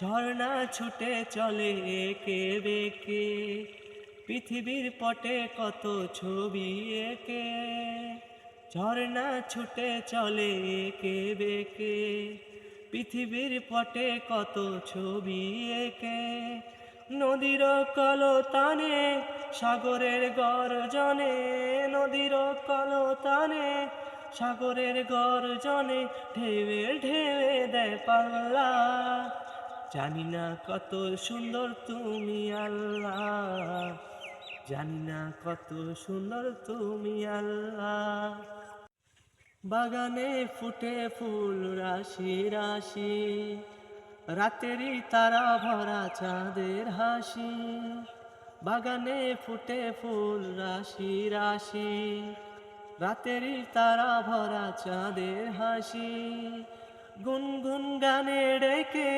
ঝর্ণা ছুটে চলে এঁকে বেঁকে, পৃথিবীর পটে কত ছবি এঁকে। ঝর্ণা ছুটে চলে এঁকে বেঁকে, পৃথিবীর পটে কত ছবি এঁকে। নদীর কলতানে সাগরের গর্জনে, নদীর কলতানে সাগরের গর্জনে, ঢেউয়ে ঢেউয়ে দেয় পাল্লা। জানি না কত সুন্দর তুমি আল্লাহ, জানি না কত সুন্দর তুমি আল্লাহ। বাগানে ফুটে ফুল রাশি রাশি, রাতেরই তারা ভরা চাঁদের হাসি। বাগানে ফুটে ফুল রাশি রাশি, রাতেরই তারা ভরা চাঁদের হাসি। গুনগুন গানে ডেকে